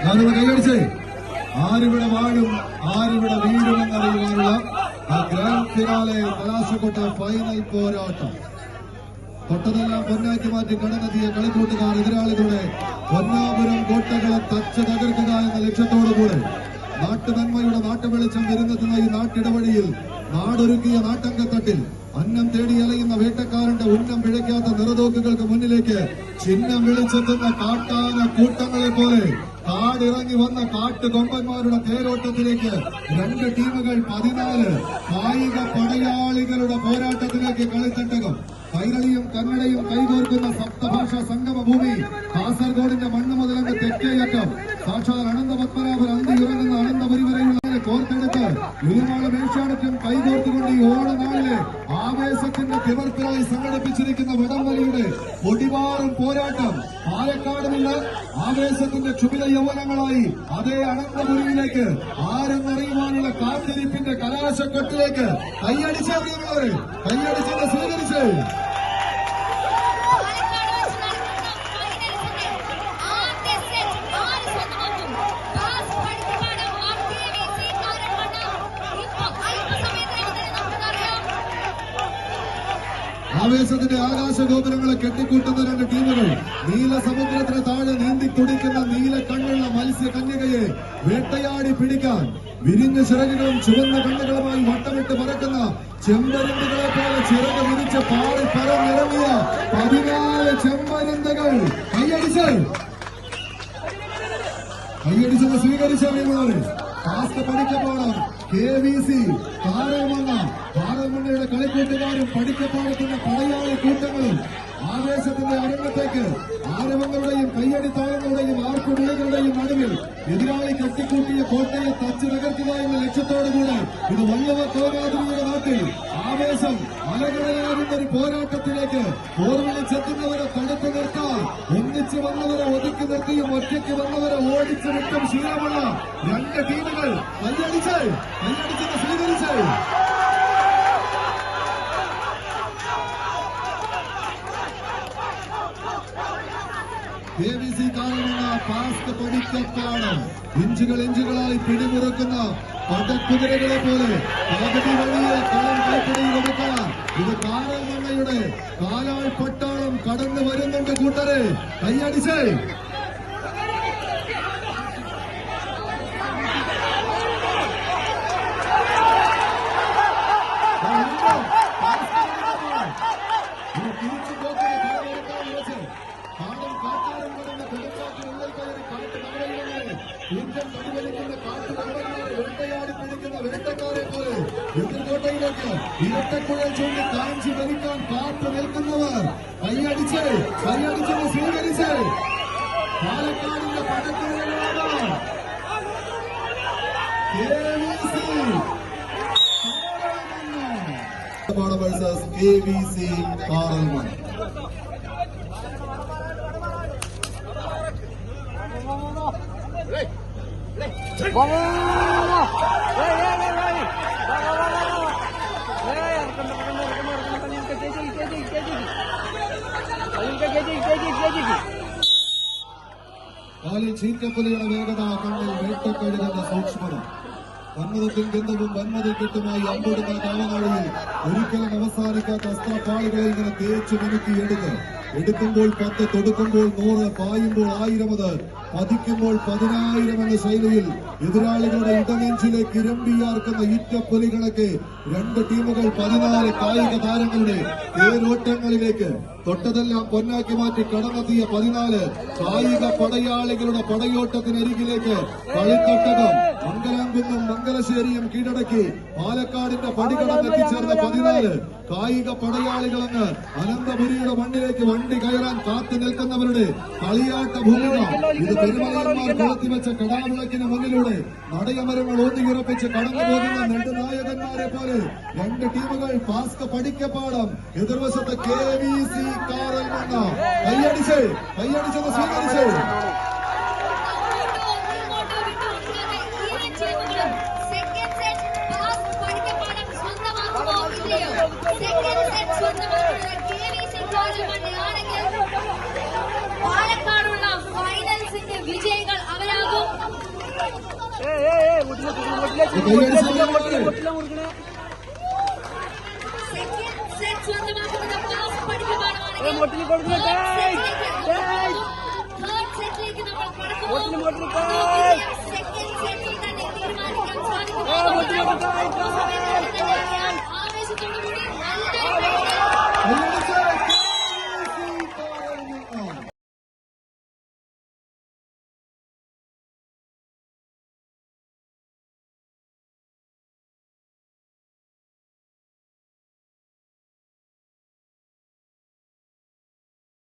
ഞാനൊന്ന് കൈയടിച്ചേ. ആരിവിടെ വാഴും ആരിവിടെ വീഴുമെന്നറിയുവാനുള്ള ആ ഗ്രാൻഡ് ഫിനാലെ കലാശക്കൊട്ട ഫൈനൽ പോരാട്ടം. തൊട്ടതെല്ലാം പൊന്നാക്കി മാറ്റി കടന്നെത്തിയ കളിക്കൂട്ടുകാർ എതിരാളികളുടെ പൊന്നാപുരം കോട്ടകളെ തച്ച് തകർക്കുക എന്ന ലക്ഷ്യത്തോടുകൂടെ നാട്ടുനന്മയുടെ നാട്ടുവെളിച്ചം വരുന്നെത്തുന്ന ഈ നാട്ടിടവഴിയിൽ നാടൊരുക്കിയ നാട്ടങ്കത്തട്ടിൽ അന്നം തേടി അലയുന്ന വേട്ടക്കാരന്റെ ഉന്നം പിഴയ്ക്കാത്ത നിറതോക്കുകൾക്ക് മുന്നിലേക്ക് ചിഹ്നം വിളിച്ചെത്തുന്ന കാട്ടാന കൂട്ടങ്ങളെ പോലെ കാടിറങ്ങി വന്ന കാട്ടുകൊമ്പന്മാരുടെ തേരോട്ടത്തിലേക്ക് രണ്ട് ടീമുകൾ 14 കായിക പടയാളികളുടെ പോരാട്ടത്തിലേക്ക് കളിത്തട്ടകം. കൈരളിയും കന്നഡയും കൈകോർക്കുന്ന സപ്തഭാഷാ സംഗമ ഭൂമി കാസർഗോഡിന്റെ മണ്ണ് മുതലങ്ങ് തെക്കേയറ്റം സാക്ഷാൽ അനന്തപത്മനാഭൻ അന്തിയുറങ്ങുന്ന അനന്തപുരി വരെയുള്ള കോർത്തെടുത്ത് ഇരുനാളും ഏഷ്യാനെറ്റും കൈകോർത്തുകൊണ്ട് ഈ ഓണനാളിലെ ആവേശത്തിന്റെ തിവർത്തിനായി സംഘടിപ്പിച്ചിരിക്കുന്ന വടംവലിയുടെ ഒടിവാറും പോരാട്ടം പാലക്കാട് നിന്ന് ആവേശത്തിന്റെ ക്ഷുഭിത യൗവനങ്ങളായി അതേ അനന്തപുരിയിലേക്ക് ആരെന്നറിയുവാനുള്ള കാത്തിരിപ്പിന്റെ കലാശക്കൊട്ടിലേക്ക് കൈയടിച്ചറിയുന്നവരെ കൈയടിച്ചത് സ്വീകരിച്ച് ആവേശത്തിന്റെ ആകാശഗോപുരങ്ങളെ കെട്ടിക്കൂട്ടുന്ന രണ്ട് ടീമുകൾ. നീല സമുദ്രത്തിന് താഴെ നീന്തി തുടിക്കുന്ന നീല കണ്ണുള്ള മത്സ്യകന്യകയെ വേട്ടയാടി പിടിക്കാൻ വിരിഞ്ഞ ചിറകുകളും ചുവന്ന കണ്ണുകളുമായി വട്ടമിട്ട് പറക്കുന്ന ചെമ്പരുന്തുകളെ പോലെ ചിറക് വിരിച്ച് പാടി പറന്നിറങ്ങിയ 14 ചെമ്പരുന്തകൾ കൈയടിച്ചത് സ്വീകരിച്ചറിയുന്നത് ടാസ്ക് പഠിക്കപ്പാടം KVC പാറമണ്ണയുടെ കളിക്കൂട്ടുകാരും പഠിക്കപ്പാടത്തിന്റെ പടയാളി കൂട്ടങ്ങളും ആവേശത്തിന്റെ അരങ്ങത്തേക്ക് ആരവങ്ങളുടെയും കയ്യടി താളങ്ങളുടെയും ആർപ്പുവിളികളുടെയും നടുവിൽ എതിരാളി കെട്ടിക്കൂട്ടിയ കോട്ടയെ തച്ച് തകർക്കുക എന്ന ലക്ഷ്യത്തോടുകൂടെ ഇത് വല്ലവ കോരാതിരിയുടെ നാട്ടിൽ ആവേശം അലകളയാകുന്ന ഒരു പോരാട്ടത്തിലേക്ക് ഓർവിളിച്ചെത്തുന്നവരെ തടുത്തു നിർത്താൻ ഒന്നിച്ചു വന്നവരെ ഒതുക്കി നിർത്തിയും ഒറ്റയ്ക്ക് വന്നവരെ ഓടിച്ചു വിട്ടും ശീലമുള്ള രണ്ട് ടീമുകൾ കൈയടിച്ചത് സ്വീകരിച്ച് KVC കാണുന്ന ടാസ്ക് പഠിക്കപ്പാടം ഇഞ്ചുകളായി പിടിമുറുക്കുന്ന പടക്കുതിരകളെ പോലെ പകുതി വഴിയെ കളം കൈപ്പിടിയിലെടുക്കാൻ ഇത് കാറൽമണ്ണയുടെ കാലാൾ പട്ടാളം കടന്നു വരുന്നുണ്ട് കൂട്ടരെ കൈയടിച്ചേ. വേട്ടയാടി പിടിക്കുന്ന വേട്ടക്കാരെ പോലെ എതിർകോട്ടയിലേക്ക് ഇരട്ടക്കുഴൽ ചൂണ്ടി കാഞ്ചി ഭരിക്കാൻ കാത്തു നിൽക്കുന്നവർ കൈയടിച്ചത് സ്വീകരിച്ച് പാലക്കാടിന്റെ പടക്കുഴലാണ് KVC കാറൽമൺ. കാലിൽ ചീറ്റപ്പുലിയുടെ വേഗത, കണ്ണിൽ വേട്ടക്കഴുകുന്ന സൂക്ഷ്മത, വന്മതത്തിൽ ഗന്ധവും വന്മതിൽ കെട്ടുമായി അമ്പൊടുന്ന കാവനാഴിയിൽ ഒരിക്കലും അവസാനിക്കാത്ത അസ്ത്രപാളികളെ ഇങ്ങനെ തേച്ചു മിനുക്കിയെടുത്ത് എടുക്കുമ്പോൾ 10, തൊടുക്കുമ്പോൾ 100, പായുമ്പോൾ 1000, പതിക്കുമ്പോൾ 10,000 എന്ന ശൈലിയിൽ എതിരാളികളുടെ ഇടനെഞ്ചിലേക്ക് ഇരമ്പിയാർക്കുന്ന ഈറ്റപ്പൊലി കണക്കെ രണ്ട് ടീമുകൾ 14 കായിക താരങ്ങളുടെ തേരോട്ടങ്ങളിലേക്ക് തൊട്ടതെല്ലാം പൊന്നാക്കി മാറ്റി കടന്നെത്തിയ 14 കായിക പടയാളികളുടെ പടയോട്ടത്തിനരികിലേക്ക് കളിത്തട്ടകം മംഗലാംകുന്നും മംഗലശ്ശേരിയും കീഴടക്കി പാലക്കാടിന്റെ പടികടന്നെത്തിച്ചേർന്ന 14 കായിക പടയാളികളെന്ന് അനന്തപുരിയുടെ മണ്ണിലേക്ക് വണ്ടി കയറാൻ കാത്തു നിൽക്കുന്നവരുടെ കളിയാട്ട ഭൂമിക. ഇത് പെരുമലയന്മാർ കൊളുത്തിവെച്ച കടാവിളക്കിന് മുന്നിലൂടെ നടയമരങ്ങൾ ഓട്ടിയുറപ്പിച്ച് കടന്നു പോകുന്ന നെടുനായകന്മാരെ പോലെ രണ്ട് ടീമുകൾ ടാസ്ക് പഠിക്കപ്പാടം. എതിർവശത്ത് KVC കാറൽമണ്ണ കൈയടിച്ചത് സ്വീകരിച്ച് പാലക്കാടുള്ള ഫൈനൽസിന്റെ വിജയികൾ അവരാകും. സ്വന്തമാക്കുന്നത്